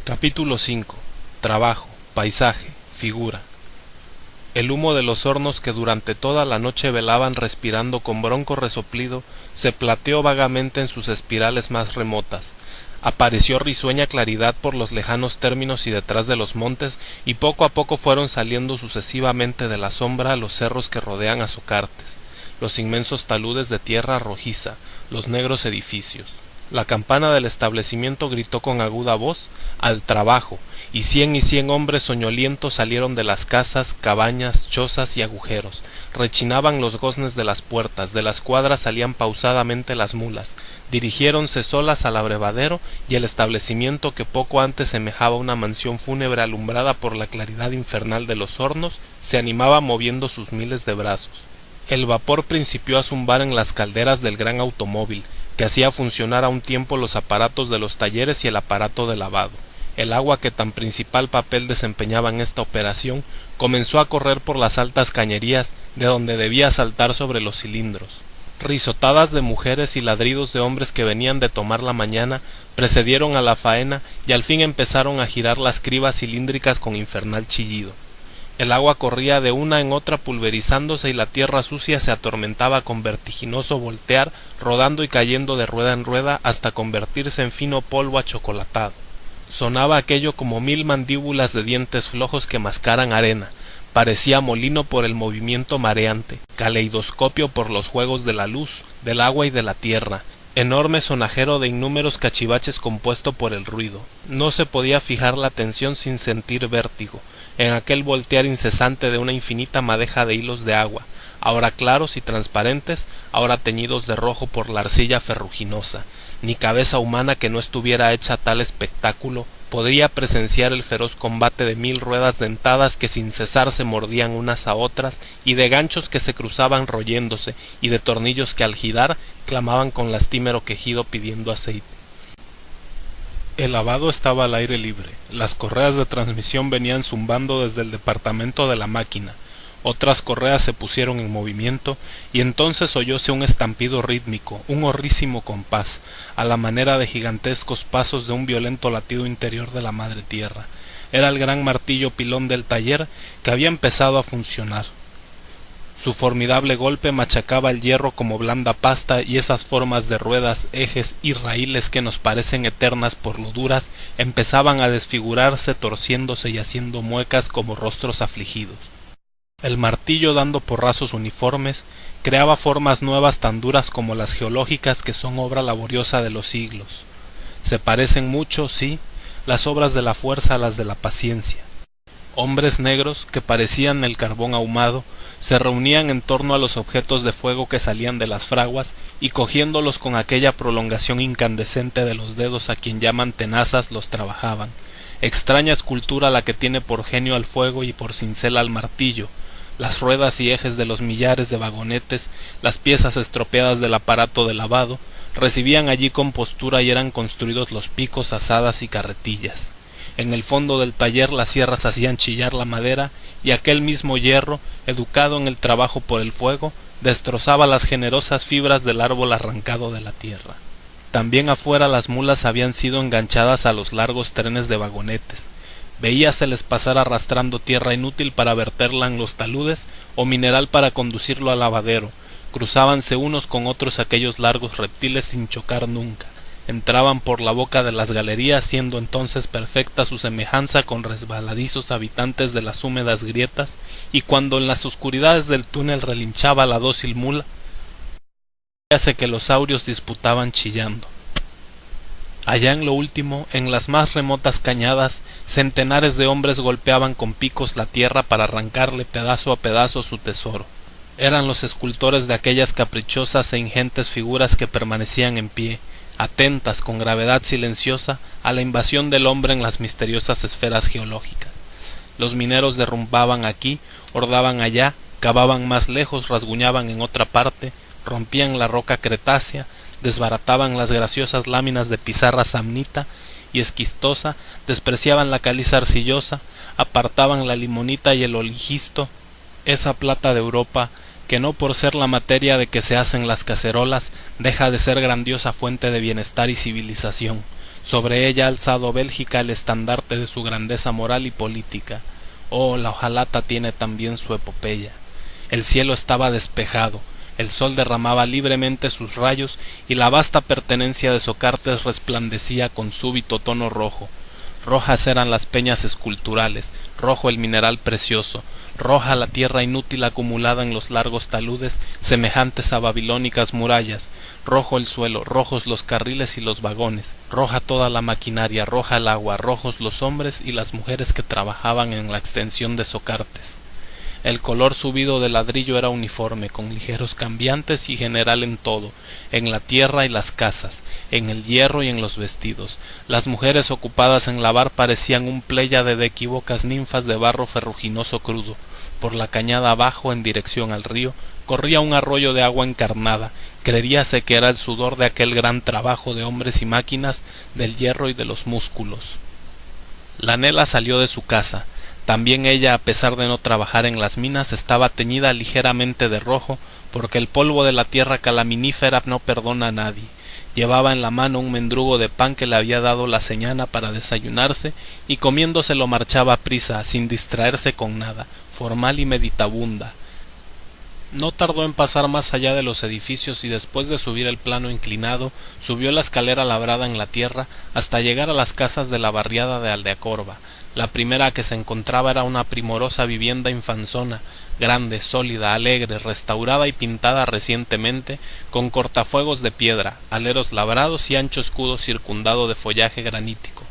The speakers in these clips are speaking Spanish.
Capítulo 5. Trabajo, paisaje, figura. El humo de los hornos que durante toda la noche velaban respirando con bronco resoplido se plateó vagamente en sus espirales más remotas. Apareció risueña claridad por los lejanos términos y detrás de los montes, y poco a poco fueron saliendo sucesivamente de la sombra los cerros que rodean a Socartes, los inmensos taludes de tierra rojiza, los negros edificios. La campana del establecimiento gritó con aguda voz: «¡Al trabajo!», y 100 hombres soñolientos salieron de las casas, cabañas, chozas y agujeros. Rechinaban los goznes de las puertas, de las cuadras salían pausadamente las mulas. Dirigiéronse solas al abrevadero, y el establecimiento, que poco antes semejaba una mansión fúnebre alumbrada por la claridad infernal de los hornos, se animaba moviendo sus miles de brazos. El vapor principió a zumbar en las calderas del gran automóvil, que hacía funcionar a un tiempo los aparatos de los talleres y el aparato de lavado. El agua, que tan principal papel desempeñaba en esta operación, comenzó a correr por las altas cañerías, de donde debía saltar sobre los cilindros. Risotadas de mujeres y ladridos de hombres que venían de tomar la mañana precedieron a la faena, y al fin empezaron a girar las cribas cilíndricas con infernal chillido. El agua corría de una en otra pulverizándose, y la tierra sucia se atormentaba con vertiginoso voltear, rodando y cayendo de rueda en rueda hasta convertirse en fino polvo achocolatado. Sonaba aquello como 1000 mandíbulas de dientes flojos que mascaran arena. Parecía molino por el movimiento mareante, caleidoscopio por los juegos de la luz, del agua y de la tierra, enorme sonajero de innúmeros cachivaches compuesto por el ruido. No se podía fijar la atención sin sentir vértigo, en aquel voltear incesante de una infinita madeja de hilos de agua, ahora claros y transparentes, ahora teñidos de rojo por la arcilla ferruginosa. Ni cabeza humana que no estuviera hecha a tal espectáculo podría presenciar el feroz combate de 1000 ruedas dentadas que sin cesar se mordían unas a otras, y de ganchos que se cruzaban royéndose, y de tornillos que al girar clamaban con lastimero quejido pidiendo aceite. El lavado estaba al aire libre. Las correas de transmisión venían zumbando desde el departamento de la máquina. Otras correas se pusieron en movimiento, y entonces oyóse un estampido rítmico, un horrísimo compás, a la manera de gigantescos pasos de un violento latido interior de la madre tierra. Era el gran martillo pilón del taller, que había empezado a funcionar. Su formidable golpe machacaba el hierro como blanda pasta, y esas formas de ruedas, ejes y raíles que nos parecen eternas por lo duras, empezaban a desfigurarse, torciéndose y haciendo muecas como rostros afligidos. El martillo, dando porrazos uniformes, creaba formas nuevas tan duras como las geológicas, que son obra laboriosa de los siglos. Se parecen mucho, sí, las obras de la fuerza a las de la paciencia. Hombres negros, que parecían el carbón ahumado, se reunían en torno a los objetos de fuego que salían de las fraguas, y cogiéndolos con aquella prolongación incandescente de los dedos a quien llaman tenazas, los trabajaban. Extraña escultura la que tiene por genio al fuego y por cincel al martillo. Las ruedas y ejes de los millares de vagonetes, las piezas estropeadas del aparato de lavado, recibían allí compostura, y eran construidos los picos, azadas y carretillas. En el fondo del taller las sierras hacían chillar la madera, y aquel mismo hierro, educado en el trabajo por el fuego, destrozaba las generosas fibras del árbol arrancado de la tierra. También afuera las mulas habían sido enganchadas a los largos trenes de vagonetes. Veíaseles pasar arrastrando tierra inútil para verterla en los taludes, o mineral para conducirlo al lavadero. Cruzábanse unos con otros aquellos largos reptiles sin chocar nunca. Entraban por la boca de las galerías, siendo entonces perfecta su semejanza con resbaladizos habitantes de las húmedas grietas, y cuando en las oscuridades del túnel relinchaba la dócil mula, veíase que los saurios disputaban chillando. Allá en lo último, en las más remotas cañadas, centenares de hombres golpeaban con picos la tierra para arrancarle pedazo a pedazo su tesoro. Eran los escultores de aquellas caprichosas e ingentes figuras que permanecían en pie, atentas con gravedad silenciosa a la invasión del hombre en las misteriosas esferas geológicas. Los mineros derrumbaban aquí, hordaban allá, cavaban más lejos, rasguñaban en otra parte, rompían la roca cretácea, desbarataban las graciosas láminas de pizarra samnita y esquistosa, despreciaban la caliza arcillosa, apartaban la limonita y el oligisto, esa plata de Europa que no por ser la materia de que se hacen las cacerolas deja de ser grandiosa fuente de bienestar y civilización. sobre ella ha alzado Bélgica el estandarte de su grandeza moral y política. Oh, la hojalata tiene también su epopeya. El cielo estaba despejado, el sol derramaba libremente sus rayos y la vasta pertenencia de Socartes resplandecía con súbito tono rojo. Rojas eran las peñas esculturales, rojo el mineral precioso, roja la tierra inútil acumulada en los largos taludes semejantes a babilónicas murallas, rojo el suelo, rojos los carriles y los vagones, roja toda la maquinaria, roja el agua, rojos los hombres y las mujeres que trabajaban en la extensión de Socartes. El color subido del ladrillo era uniforme, con ligeros cambiantes y general en todo, en la tierra y las casas, en el hierro y en los vestidos. Las mujeres ocupadas en lavar parecían un pléyade de equívocas ninfas de barro ferruginoso crudo. Por la cañada abajo, en dirección al río, corría un arroyo de agua encarnada. Creeríase que era el sudor de aquel gran trabajo de hombres y máquinas, del hierro y de los músculos. La Nela salió de su casa. También ella, a pesar de no trabajar en las minas, estaba teñida ligeramente de rojo, porque el polvo de la tierra calaminífera no perdona a nadie. Llevaba en la mano un mendrugo de pan que le había dado la señana para desayunarse, y comiéndoselo marchaba a prisa, sin distraerse con nada, formal y meditabunda. No tardó en pasar más allá de los edificios y después de subir el plano inclinado, subió la escalera labrada en la tierra hasta llegar a las casas de la barriada de Aldeacorba. La primera que se encontraba era una primorosa vivienda infanzona, grande, sólida, alegre, restaurada y pintada recientemente, con cortafuegos de piedra, aleros labrados y ancho escudo circundado de follaje granítico.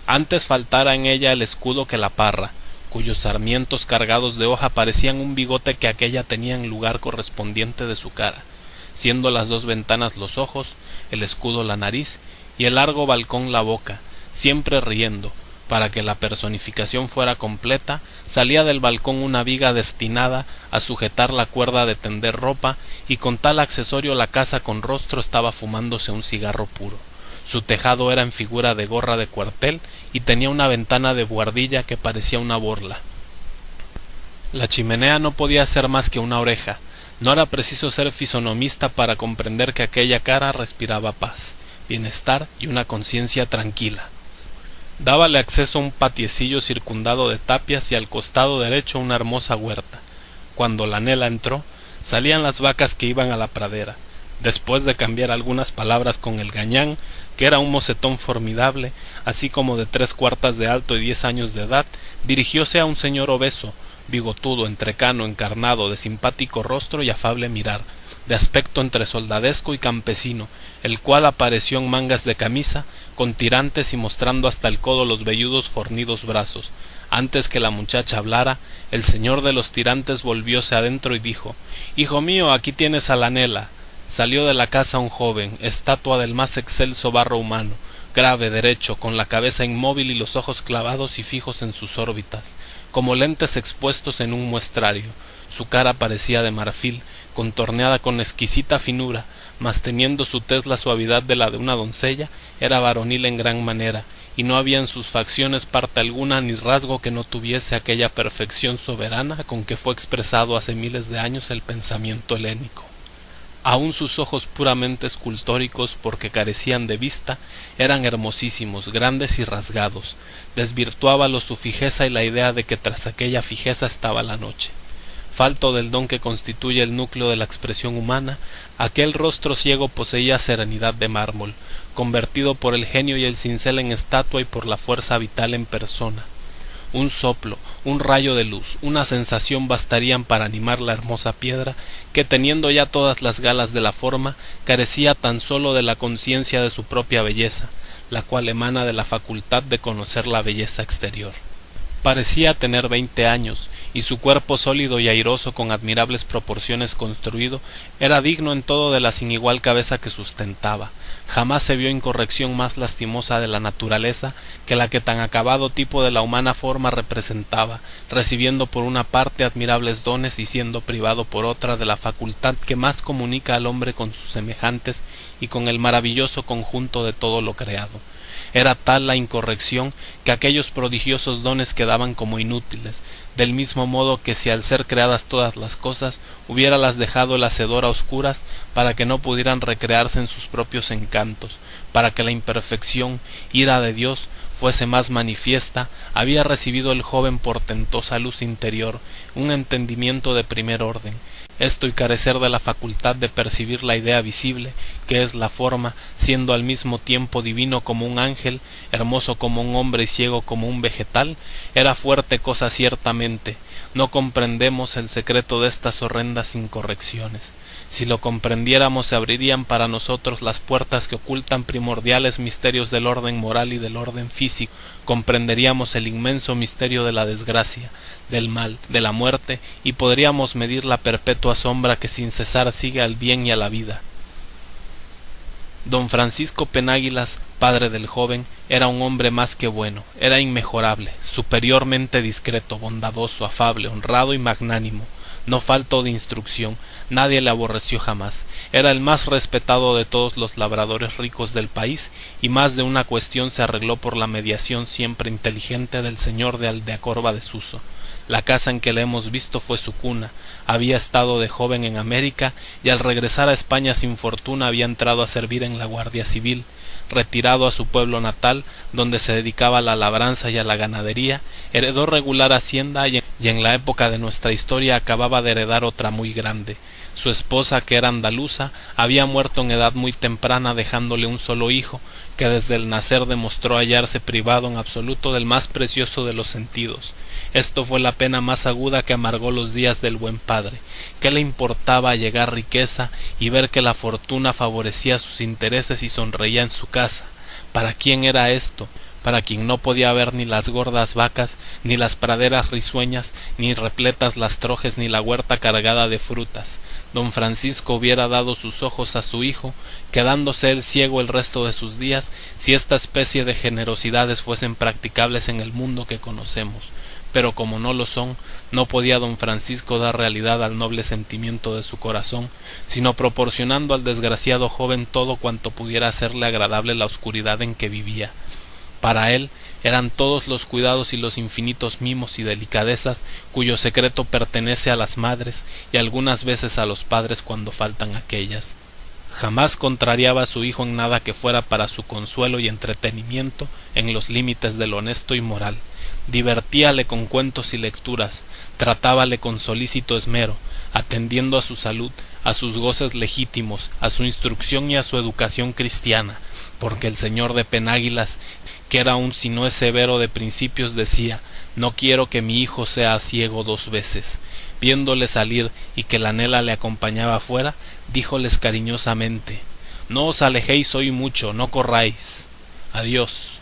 Antes faltara en ella el escudo que la parra, cuyos sarmientos cargados de hoja parecían un bigote que aquella tenía en lugar correspondiente de su cara, siendo las dos ventanas los ojos, el escudo la nariz y el largo balcón la boca, siempre riendo. Para que la personificación fuera completa, salía del balcón una viga destinada a sujetar la cuerda de tender ropa, y con tal accesorio la casa con rostro estaba fumándose un cigarro puro. Su tejado era en figura de gorra de cuartel y tenía una ventana de buhardilla que parecía una borla. La chimenea no podía ser más que una oreja. No era preciso ser fisonomista para comprender que aquella cara respiraba paz, bienestar y una conciencia tranquila. Dábale acceso a un patiecillo circundado de tapias y al costado derecho una hermosa huerta. Cuando la Nela entró, salían las vacas que iban a la pradera. Después de cambiar algunas palabras con el gañán, que era un mocetón formidable, así como de 3/4 de alto y 10 años de edad, dirigióse a un señor obeso, bigotudo, entrecano, encarnado, de simpático rostro y afable mirar, de aspecto entre soldadesco y campesino, el cual apareció en mangas de camisa, con tirantes y mostrando hasta el codo los velludos fornidos brazos. Antes que la muchacha hablara, el señor de los tirantes volvióse adentro y dijo: «Hijo mío, aquí tienes a la Nela». Salió de la casa un joven, estatua del más excelso barro humano, grave, derecho, con la cabeza inmóvil y los ojos clavados y fijos en sus órbitas, como lentes expuestos en un muestrario. Su cara parecía de marfil, contorneada con exquisita finura, mas teniendo su tez la suavidad de la de una doncella, era varonil en gran manera, y no había en sus facciones parte alguna ni rasgo que no tuviese aquella perfección soberana con que fue expresado hace miles de años el pensamiento helénico. Aun sus ojos puramente escultóricos, porque carecían de vista, eran hermosísimos, grandes y rasgados. Desvirtuábalos su fijeza y la idea de que tras aquella fijeza estaba la noche. Falto del don que constituye el núcleo de la expresión humana, aquel rostro ciego poseía serenidad de mármol, convertido por el genio y el cincel en estatua y por la fuerza vital en persona. Un soplo, un rayo de luz, una sensación bastarían para animar la hermosa piedra que, teniendo ya todas las galas de la forma, carecía tan solo de la conciencia de su propia belleza, la cual emana de la facultad de conocer la belleza exterior. Parecía tener 20 años, y su cuerpo sólido y airoso, con admirables proporciones construido, era digno en todo de la sin igual cabeza que sustentaba. Jamás se vio incorrección más lastimosa de la naturaleza que la que tan acabado tipo de la humana forma representaba, recibiendo por una parte admirables dones y siendo privado por otra de la facultad que más comunica al hombre con sus semejantes y con el maravilloso conjunto de todo lo creado. Era tal la incorrección que aquellos prodigiosos dones quedaban como inútiles, del mismo modo que si al ser creadas todas las cosas hubiéralas dejado el hacedor a oscuras para que no pudieran recrearse en sus propios encantos, para que la imperfección, ira de Dios, fuese más manifiesta, había recibido el joven portentosa luz interior, un entendimiento de primer orden. Esto y carecer de la facultad de percibir la idea visible, que es la forma, siendo al mismo tiempo divino como un ángel, hermoso como un hombre y ciego como un vegetal, era fuerte cosa ciertamente. No comprendemos el secreto de estas horrendas incorrecciones. Si lo comprendiéramos, se abrirían para nosotros las puertas que ocultan primordiales misterios del orden moral y del orden físico. Comprenderíamos el inmenso misterio de la desgracia, del mal, de la muerte, y podríamos medir la perpetua sombra que sin cesar sigue al bien y a la vida. Don Francisco Penáguilas, padre del joven, era un hombre más que bueno, era inmejorable, superiormente discreto, bondadoso, afable, honrado y magnánimo. No faltó de instrucción, nadie le aborreció jamás, era el más respetado de todos los labradores ricos del país, y más de una cuestión se arregló por la mediación siempre inteligente del señor de Aldeacorba de Suso. La casa en que le hemos visto fue su cuna, había estado de joven en América, y al regresar a España sin fortuna había entrado a servir en la Guardia Civil. Retirado a su pueblo natal, donde se dedicaba a la labranza y a la ganadería, heredó regular hacienda y en la época de nuestra historia acababa de heredar otra muy grande. Su esposa, que era andaluza, había muerto en edad muy temprana dejándole un solo hijo, que desde el nacer demostró hallarse privado en absoluto del más precioso de los sentidos. Esto fue la pena más aguda que amargó los días del buen padre. ¿Qué le importaba llegar riqueza y ver que la fortuna favorecía sus intereses y sonreía en su casa? ¿Para quién era esto? Para quien no podía ver ni las gordas vacas, ni las praderas risueñas, ni repletas las trojes, ni la huerta cargada de frutas. Don Francisco hubiera dado sus ojos a su hijo, quedándose él ciego el resto de sus días, si esta especie de generosidades fuesen practicables en el mundo que conocemos. Pero como no lo son, no podía don Francisco dar realidad al noble sentimiento de su corazón, sino proporcionando al desgraciado joven todo cuanto pudiera hacerle agradable la oscuridad en que vivía. Para él eran todos los cuidados y los infinitos mimos y delicadezas cuyo secreto pertenece a las madres y algunas veces a los padres cuando faltan aquellas. Jamás contrariaba a su hijo en nada que fuera para su consuelo y entretenimiento en los límites de lo honesto y moral. Divertíale con cuentos y lecturas, tratábale con solícito esmero, atendiendo a su salud, a sus goces legítimos, a su instrucción y a su educación cristiana, porque el señor de Penáguilas, que era un si no es severo de principios, decía: no quiero que mi hijo sea ciego 2 veces. Viéndole salir y que la Nela le acompañaba afuera, díjoles cariñosamente: no os alejéis hoy mucho, no corráis. Adiós.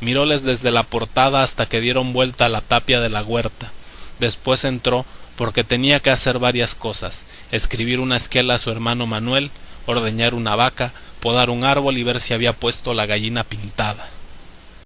Miróles desde la portada hasta que dieron vuelta a la tapia de la huerta. Después entró porque tenía que hacer varias cosas: escribir una esquela a su hermano Manuel, ordeñar una vaca, podar un árbol y ver si había puesto la gallina pintada.